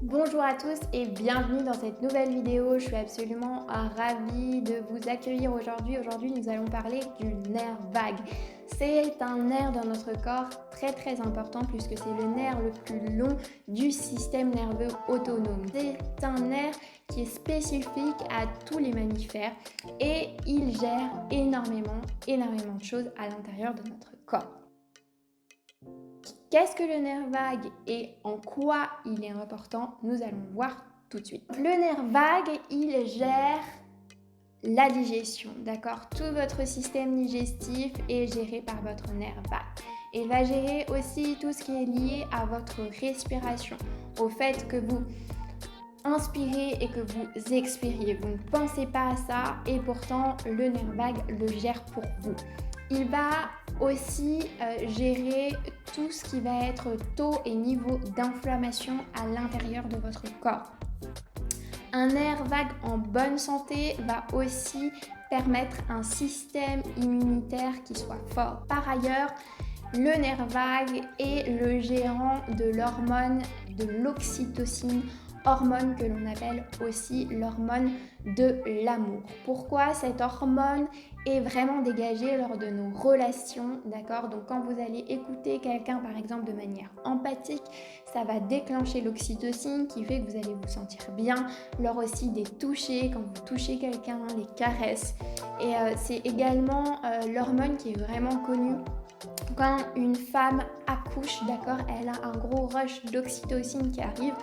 Bonjour à tous et bienvenue dans cette nouvelle vidéo. Je suis absolument ravie de vous accueillir aujourd'hui. Aujourd'hui, nous allons parler du nerf vague. C'est un nerf dans notre corps très important puisque c'est le nerf le plus long du système nerveux autonome. C'est un nerf qui est spécifique à tous les mammifères et il gère énormément de choses à l'intérieur de notre corps. Qu'est-ce que le nerf vague et en quoi il est important? Nous allons voir tout de suite. Le nerf vague, il gère la digestion, d'accord? Tout votre système digestif est géré par votre nerf vague. Il va gérer aussi tout ce qui est lié à votre respiration, au fait que vous inspirez et que vous expiriez. Vous ne pensez pas à ça et pourtant le nerf vague le gère pour vous. Il va aussi gérer tout ce qui va être taux et niveau d'inflammation à l'intérieur de votre corps. Un nerf vague en bonne santé va aussi permettre un système immunitaire qui soit fort. Par ailleurs, le nerf vague est le gérant de l'hormone de l'oxytocine, hormone que l'on appelle aussi l'hormone de l'amour. Pourquoi cette hormone est vraiment dégagée lors de nos relations, d'accord? Donc quand vous allez écouter quelqu'un par exemple de manière empathique, ça va déclencher l'oxytocine qui fait que vous allez vous sentir bien. Lors aussi des touchés, quand vous touchez quelqu'un, les caresses. Et c'est également l'hormone qui est vraiment connue quand une femme accouche, d'accord, elle a un gros rush d'oxytocine qui arrive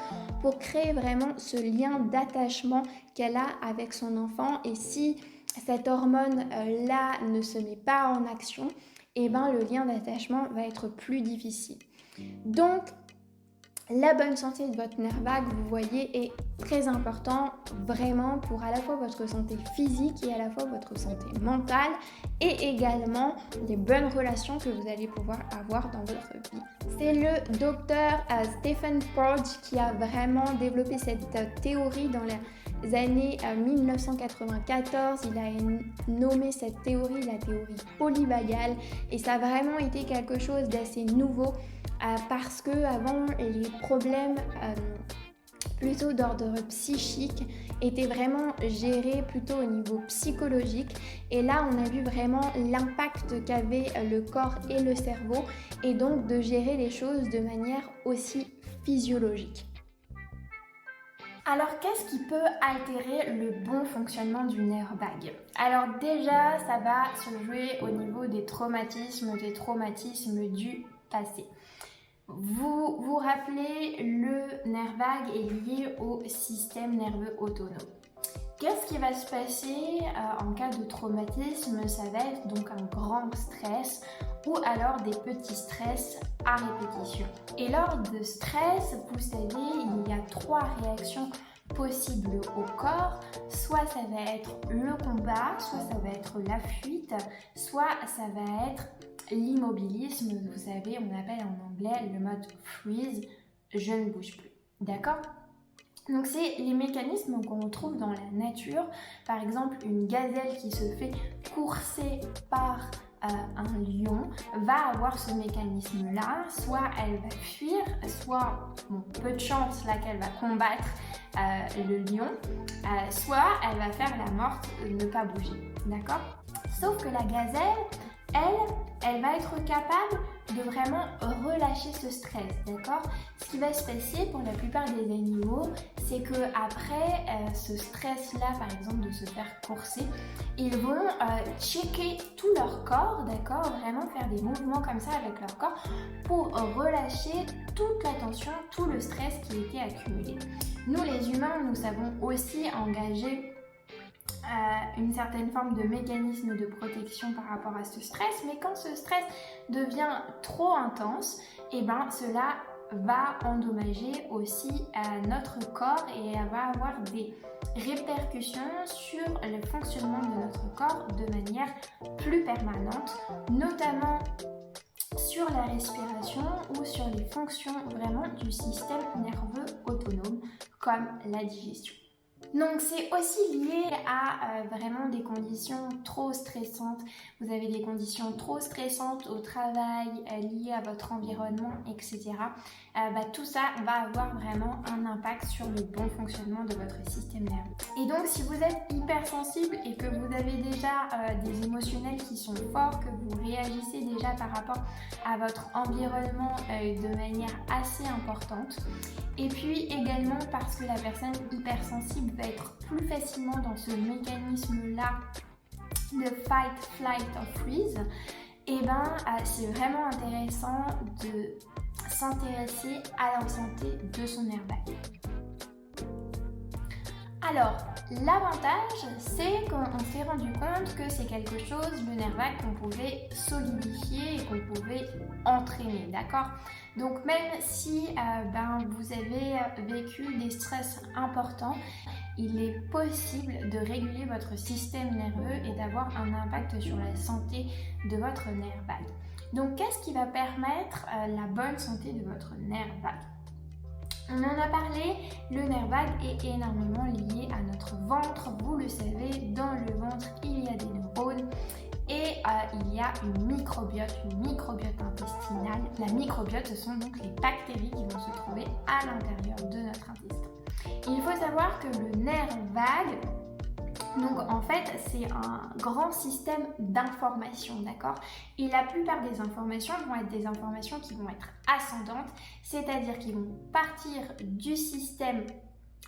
pour créer vraiment ce lien d'attachement qu'elle a avec son enfant. Et si cette hormone-là ne se met pas en action, eh ben, le lien d'attachement va être plus difficile. Donc, la bonne santé de votre nerf vague, vous voyez, est très important vraiment pour à la fois votre santé physique et à la fois votre santé mentale et également les bonnes relations que vous allez pouvoir avoir dans votre vie. C'est le docteur Stephen Porges qui a vraiment développé cette théorie dans les années 1994. Il a nommé cette théorie la théorie polyvagale et ça a vraiment été quelque chose d'assez nouveau. Parce que avant les problèmes plutôt d'ordre psychique étaient vraiment gérés plutôt au niveau psychologique et là on a vu vraiment l'impact qu'avait le corps et le cerveau et donc de gérer les choses de manière aussi physiologique. Alors, qu'est-ce qui peut altérer le bon fonctionnement du nerf vague? Alors déjà, ça va se jouer au niveau des traumatismes du passé. Vous vous rappelez, le nerf vague est lié au système nerveux autonome. Qu'est-ce qui va se passer en cas de traumatisme? Ça va être donc un grand stress ou alors des petits stress à répétition. Et lors de stress, vous savez, il y a 3 réactions possibles au corps. Soit ça va être le combat, soit ça va être la fuite, soit ça va être l'immobilisme. Vous savez, on appelle en anglais le mode freeze, je ne bouge plus. D'accord ? Donc c'est les mécanismes qu'on retrouve dans la nature. Par exemple, une gazelle qui se fait courser par un lion va avoir ce mécanisme-là. Soit elle va fuir, soit, peu de chance là qu'elle va combattre le lion, soit elle va faire la morte, ne pas bouger. D'accord ? Sauf que la gazelle, elle va être capable de vraiment relâcher ce stress, d'accord? Ce qui va se passer pour la plupart des animaux, c'est que après ce stress-là, par exemple de se faire courser, ils vont checker tout leur corps, d'accord? Vraiment faire des mouvements comme ça avec leur corps pour relâcher toute la tension, tout le stress qui était accumulé. Nous les humains, nous savons aussi engager une certaine forme de mécanisme de protection par rapport à ce stress, mais quand ce stress devient trop intense, eh ben, cela va endommager aussi notre corps et va avoir des répercussions sur le fonctionnement de notre corps de manière plus permanente, notamment sur la respiration ou sur les fonctions vraiment du système nerveux autonome comme la digestion. Donc c'est aussi lié à vraiment des conditions trop stressantes. Vous avez des conditions trop stressantes au travail, liées à votre environnement, etc. Tout ça va avoir vraiment un impact sur le bon fonctionnement de votre système nerveux. Et donc si vous êtes hypersensible et que vous avez déjà des émotionnels qui sont forts, que vous réagissez déjà par rapport à votre environnement de manière assez importante, et puis également parce que la personne hypersensible va être plus facilement dans ce mécanisme-là de fight, flight or freeze, c'est vraiment intéressant de s'intéresser à la santé de son nerf vague. Alors, l'avantage, c'est qu'on s'est rendu compte que c'est quelque chose, le nerf vague, qu'on pouvait solidifier et qu'on pouvait entraîner, d'accord? Donc même si vous avez vécu des stress importants, il est possible de réguler votre système nerveux et d'avoir un impact sur la santé de votre nerf vague. Donc qu'est-ce qui va permettre la bonne santé de votre nerf vague? On en a parlé, le nerf vague est énormément lié à notre ventre. Vous le savez, dans le ventre, il y a des neurones et il y a une microbiote intestinale. La microbiote, ce sont donc les bactéries qui vont se trouver à l'intérieur de notre intestin. Il faut savoir que le nerf vague, donc en fait, c'est un grand système d'informations, d'accord? Et la plupart des informations vont être des informations qui vont être ascendantes, c'est-à-dire qui vont partir du système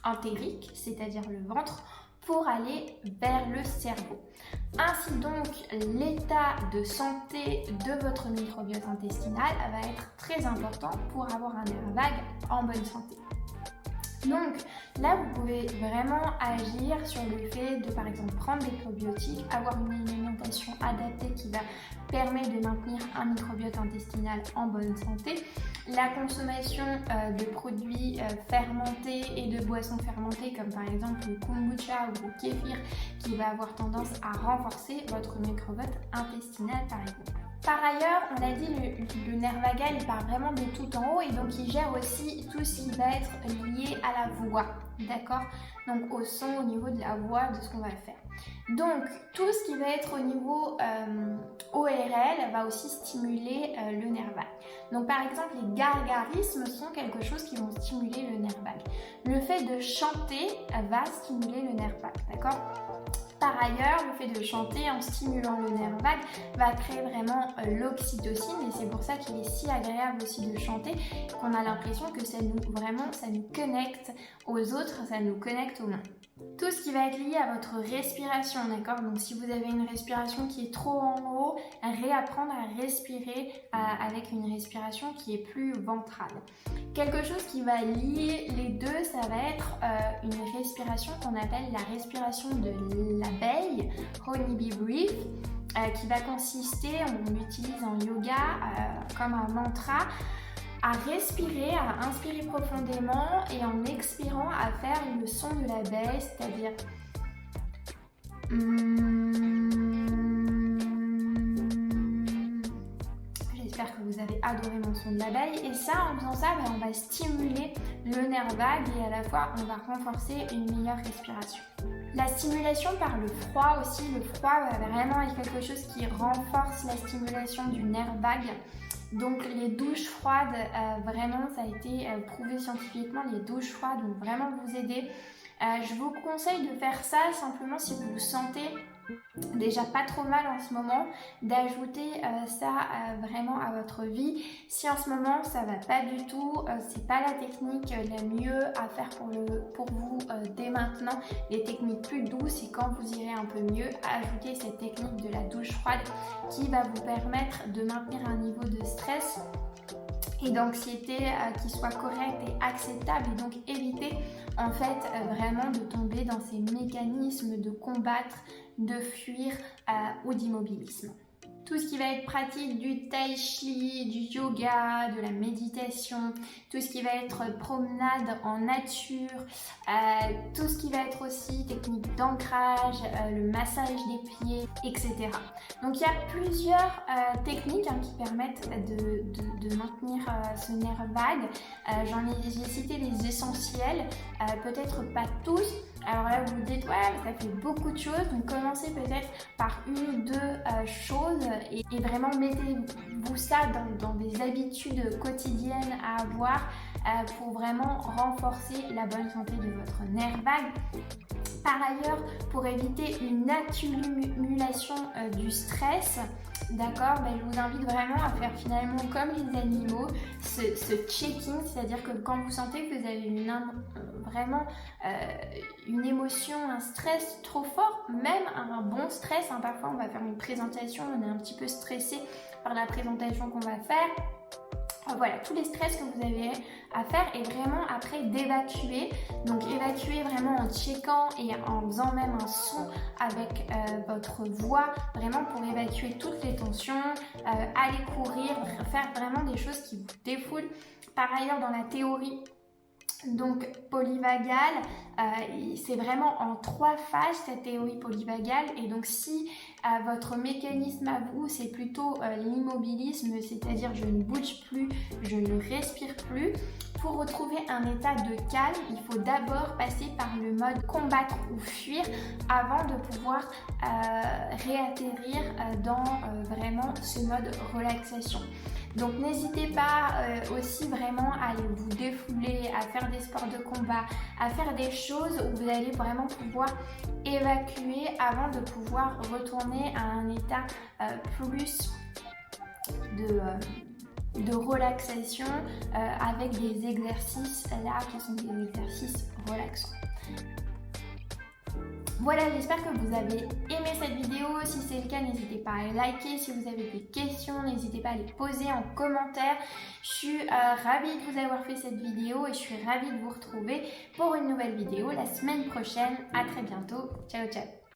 entérique, c'est-à-dire le ventre, pour aller vers le cerveau. Ainsi donc, l'état de santé de votre microbiote intestinal va être très important pour avoir un nerf vague en bonne santé. Donc là, vous pouvez vraiment agir sur le fait de, par exemple, prendre des probiotiques, avoir une alimentation adaptée qui va permettre de maintenir un microbiote intestinal en bonne santé, la consommation de produits fermentés et de boissons fermentées comme par exemple le kombucha ou le kéfir qui va avoir tendance à renforcer votre microbiote intestinal par exemple. Par ailleurs, on l'a dit, le nerf vagal, il part vraiment de tout en haut et donc il gère aussi tout ce qui va être lié à la voix, d'accord? Donc au son, au niveau de la voix, de ce qu'on va faire. Donc tout ce qui va être au niveau ORL va aussi stimuler le nerf vague. Donc par exemple, les gargarismes sont quelque chose qui vont stimuler le nerf vague. Le fait de chanter va stimuler le nerf vague, d'accord? Par ailleurs, le fait de chanter en stimulant le nerf vague va créer vraiment l'oxytocine et c'est pour ça qu'il est si agréable aussi de chanter qu'on a l'impression que ça nous connecte aux autres, ça nous connecte au monde. Tout ce qui va être lié à votre respiration, d'accord? Donc si vous avez une respiration qui est trop en haut, réapprendre à respirer avec une respiration qui est plus ventrale. Quelque chose qui va lier les deux, ça va être une respiration qu'on appelle la respiration de l'abeille, Honeybee Breath, qui va consister, on l'utilise en yoga comme un mantra, à respirer, à inspirer profondément et en expirant à faire le son de l'abeille, c'est-à-dire J'espère que vous avez adoré mon son de l'abeille et ça, en faisant ça, on va stimuler le nerf vague et à la fois on va renforcer une meilleure respiration. La stimulation par le froid aussi, le froid va vraiment être quelque chose qui renforce la stimulation du nerf vague. Donc les douches froides, vraiment ça a été prouvé scientifiquement, les douches froides vont vraiment vous aider. Je vous conseille de faire ça simplement si vous vous sentez déjà pas trop mal en ce moment, d'ajouter ça vraiment à votre vie. Si en ce moment ça va pas du tout, c'est pas la technique la mieux à faire pour vous dès maintenant. Les techniques plus douces, c'est quand vous irez un peu mieux, ajouter cette technique de la douche froide qui va vous permettre de maintenir un niveau de stress et d'anxiété qui soit correct et acceptable et donc éviter en fait vraiment de tomber dans ces mécanismes de combattre, de fuir ou d'immobilisme. tout ce qui va être pratique du tai chi, du yoga, de la méditation, tout ce qui va être promenade en nature, tout ce qui va être aussi technique d'ancrage, le massage des pieds, etc. Donc il y a plusieurs techniques qui permettent de maintenir ce nerf vague. J'ai cité les essentiels, peut-être pas tous. Alors là, vous vous dites, ouais, ça fait beaucoup de choses, donc commencez peut-être par une ou deux choses et vraiment mettez-vous ça dans des habitudes quotidiennes à avoir pour vraiment renforcer la bonne santé de votre nerf vague. Par ailleurs, pour éviter une accumulation du stress, d'accord, je vous invite vraiment à faire finalement comme les animaux, ce checking, c'est-à-dire que quand vous sentez que vous avez vraiment une émotion, un stress trop fort, même un bon stress, parfois on va faire une présentation, on est un petit peu stressé par la présentation qu'on va faire. Voilà, tous les stress que vous avez à faire et vraiment après d'évacuer. Donc évacuer vraiment en checkant et en faisant même un son avec votre voix, vraiment pour évacuer toutes les tensions, aller courir, faire vraiment des choses qui vous défoulent. Par ailleurs, dans la théorie, donc polyvagale, c'est vraiment en 3 phases cette théorie polyvagale, et donc si votre mécanisme à vous c'est plutôt l'immobilisme, c'est-à-dire je ne bouge plus, je ne respire plus, pour retrouver un état de calme, il faut d'abord passer par le mode combattre ou fuir avant de pouvoir réatterrir dans vraiment ce mode relaxation. Donc n'hésitez pas aussi vraiment à aller vous défouler, à faire des sports de combat, à faire des choses où vous allez vraiment pouvoir évacuer avant de pouvoir retourner à un état plus de relaxation avec des exercices là qui sont des exercices relaxants. Voilà, j'espère que vous avez aimé cette vidéo. Si c'est le cas, n'hésitez pas à liker. Si vous avez des questions, n'hésitez pas à les poser en commentaire. Je suis ravie de vous avoir fait cette vidéo et je suis ravie de vous retrouver pour une nouvelle vidéo la semaine prochaine. À très bientôt. Ciao, ciao.